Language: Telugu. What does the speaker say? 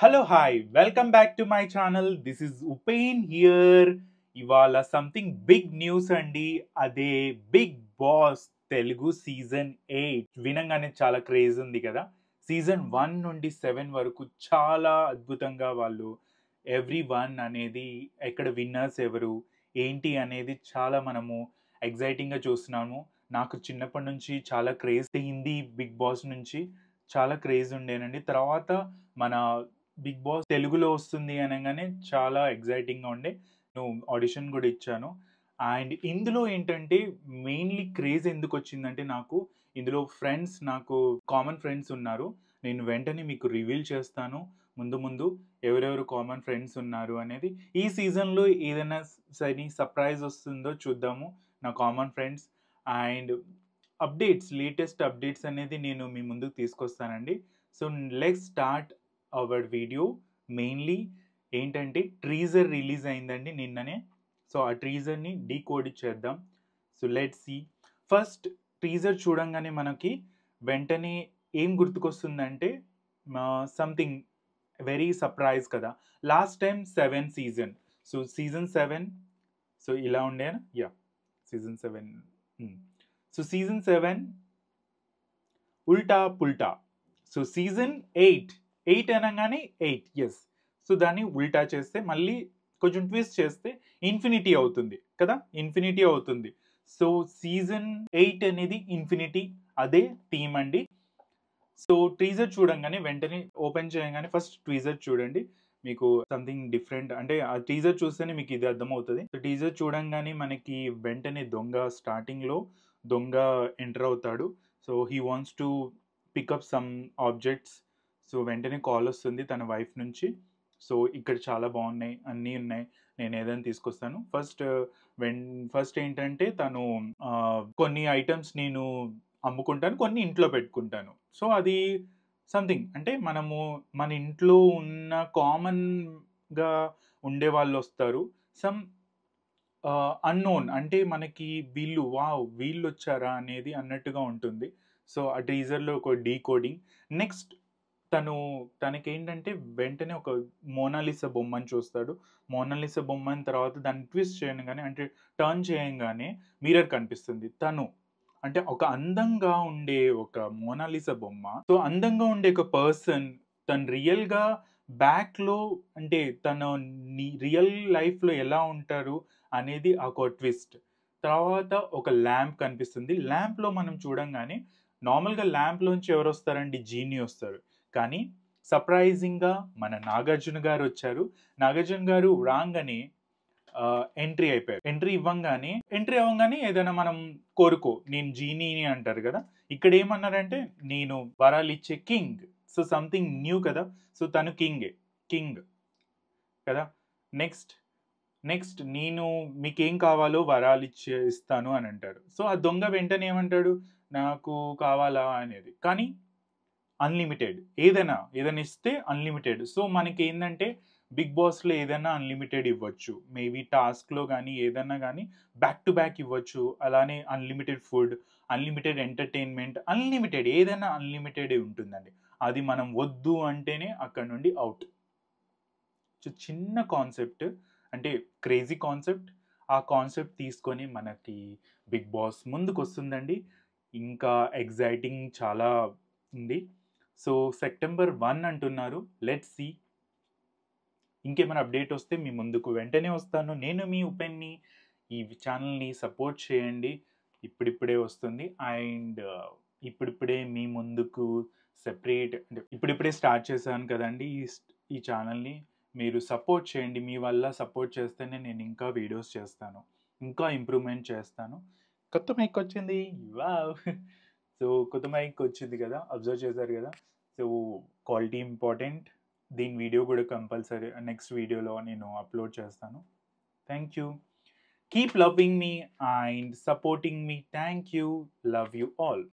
Hello, hi, welcome back to my channel. This is Upain here. ఇవాళ సంథింగ్ బిగ్ న్యూస్ అండి. అదే బిగ్ బాస్ తెలుగు సీజన్ 8 వినంగానే చాలా క్రేజ్ ఉంది కదా. సీజన్ 1 నుండి 7 వరకు చాలా అద్భుతంగా వాళ్ళు ఎవ్రీ వన్ అనేది ఎక్కడ విన్నర్స్ ఎవరు ఏంటి అనేది చాలా మనము ఎగ్జైటింగ్గా చూస్తున్నాము. నాకు చిన్నప్పటి నుంచి చాలా క్రేజ్ హిందీ బిగ్ బాస్ నుంచి చాలా క్రేజ్ ఉండేనండి. తర్వాత మన బిగ్ బాస్ తెలుగులో వస్తుంది అనగానే చాలా ఎగ్జైటింగ్గా ఉండే. నేను ఆడిషన్ కూడా ఇచ్చాను. అండ్ ఇందులో ఏంటంటే మెయిన్లీ క్రేజ్ ఎందుకు వచ్చిందంటే నాకు ఇందులో ఫ్రెండ్స్ నాకు కామన్ ఫ్రెండ్స్ ఉన్నారు. నేను వెంటనే మీకు రివీల్ చేస్తాను ముందు ముందు ఎవరెవరు కామన్ ఫ్రెండ్స్ ఉన్నారు అనేది. ఈ సీజన్లో ఏదైనా సరి సర్ప్రైజ్ వస్తుందో చూద్దాము నా common friends. And updates latest updates అనేది నేను మీ ముందుకు తీసుకొస్తానండి. So let's start our video. Mainly ఏంటంటే ట్రీజర్ రిలీజ్ అయిందండి నిన్ననే. సో ఆ ట్రీజర్ని డీకోడ్ చేద్దాం. So let's see. First teaser చూడంగానే మనకి వెంటనే ఏం గుర్తుకొస్తుందంటే సంథింగ్ వెరీ సర్ప్రైజ్ కదా. Last time 7 season. So season 7 so ఇలా ఉండే యా సీజన్ 7. సో సీజన్ 7 ఉల్టా పుల్టా. సో సీజన్ 8 అనగానే 8 ఎస్. సో దాన్ని ఉల్టా చేస్తే మళ్ళీ కొంచెం ట్విస్ట్ చేస్తే ఇన్ఫినిటీ అవుతుంది కదా, ఇన్ఫినిటీ అవుతుంది. సో సీజన్ 8 అనేది ఇన్ఫినిటీ, అదే థీమ్ అండి. సో టీజర్ చూడంగానే వెంటనే ఓపెన్ చేయగానే ఫస్ట్ టీజర్ చూడండి, మీకు సంథింగ్ డిఫరెంట్ అంటే ఆ టీజర్ చూస్తేనే మీకు ఇది అర్థమవుతుంది. సో టీజర్ చూడంగానే మనకి వెంటనే దొంగ స్టార్టింగ్లో దొంగ ఎంటర్ అవుతాడు. So he wants to pick up some objects. So వెంటనే కాల్ వస్తుంది తన వైఫ్ నుంచి. సో ఇక్కడ చాలా బాగున్నాయి, అన్నీ ఉన్నాయి, నేను ఏదైనా తీసుకొస్తాను. ఫస్ట్ ఏంటంటే తను కొన్ని ఐటమ్స్ నేను అమ్ముకుంటాను, కొన్ని ఇంట్లో పెట్టుకుంటాను. సో అది సంథింగ్ అంటే మన ఇంట్లో ఉన్న కామన్గా ఉండే వాళ్ళు వస్తారు. సమ్ అన్నోన్ అంటే మనకి వీళ్ళు వచ్చారా అనేది అన్నట్టుగా ఉంటుంది. సో ఆ టీజర్లో ఒక డీకోడింగ్. నెక్స్ట్ తనకేంటంటే వెంటనే ఒక మోనాలిసా బొమ్మని చూస్తాడు. మోనాలిసా బొమ్మని తర్వాత దాన్ని ట్విస్ట్ చేయగానే అంటే టర్న్ చేయంగానే మిర్రర్ కనిపిస్తుంది. అంటే ఒక అందంగా ఉండే ఒక మోనాలిసా బొమ్మ. సో అందంగా ఉండే ఒక పర్సన్ తను రియల్గా బ్యాక్లో అంటే రియల్ లైఫ్లో ఎలా ఉంటారు అనేది ఒక ట్విస్ట్. తర్వాత ఒక ల్యాంప్ కనిపిస్తుంది. ల్యాంప్లో మనం చూడంగానే నార్మల్గా ల్యాంప్లోంచి ఎవరు వస్తారండి, జీనీ వస్తారు. కానీ సర్ప్రైజింగ్గా మన నాగార్జున గారు వచ్చారు. నాగార్జున గారు రాగానే ఎంట్రీ అయిపోయారు. ఎంట్రీ అవ్వగానే ఏదైనా మనం కోరుకో, నేను జీనీని అంటారు కదా. ఇక్కడ ఏమన్నారంటే నేను వరాలు ఇచ్చే కింగ్. సో సంథింగ్ న్యూ కదా. సో తను కింగ్ కదా. నెక్స్ట్ నేను మీకేం కావాలో వరాలు ఇస్తాను అని అంటాడు. సో ఆ దొంగ వెంటనే ఏమంటాడు, నాకు కావాలా అనేది. కానీ అన్లిమిటెడ్, ఏదైనా ఇస్తే అన్లిమిటెడ్. సో మనకి ఏంటంటే బిగ్ బాస్లో ఏదైనా అన్లిమిటెడ్ ఇవ్వచ్చు. మేబీ టాస్క్లో కానీ ఏదైనా కానీ బ్యాక్ టు బ్యాక్ ఇవ్వచ్చు. అలానే unlimited food, unlimited entertainment, unlimited ఏదైనా అన్లిమిటెడ్ ఉంటుందండి. అది మనం వద్దు అంటేనే అక్కడ నుండి అవుట్. సో చిన్న కాన్సెప్ట్ అంటే క్రేజీ కాన్సెప్ట్. ఆ కాన్సెప్ట్ తీసుకొని మనకి బిగ్ బాస్ ముందుకు వస్తుందండి. ఇంకా ఎగ్జైటింగ్ చాలా ఉంది. సో సెప్టెంబర్ 1 అంటున్నారు. Let's see. ఇంకేమైనా అప్డేట్ వస్తే మీ ముందుకు వెంటనే వస్తాను. నేను మీ ఉపేన్ని. ఈ ఛానల్ని సపోర్ట్ చేయండి. ఇప్పుడిప్పుడే వస్తుంది. అండ్ ఇప్పుడిప్పుడే మీ ముందుకు సెపరేట్ అంటే ఇప్పుడిప్పుడే స్టార్ట్ చేశాను కదండి ఈ ఛానల్ని. మీరు సపోర్ట్ చేయండి. మీ వల్ల సపోర్ట్ చేస్తేనే నేను ఇంకా వీడియోస్ చేస్తాను, ఇంకా ఇంప్రూవ్మెంట్ చేస్తాను. కొత్త మైక్ వచ్చింది, వావ్. సో కొత్త మైక్ వచ్చింది కదా, అబ్జర్వ్ చేశారు కదా. So quality important. దీని వీడియో కూడా కంపల్సరీ నెక్స్ట్ వీడియోలో నేను అప్లోడ్ చేస్తాను. Thank you. Keep loving me and supporting me. Thank you. Love you all.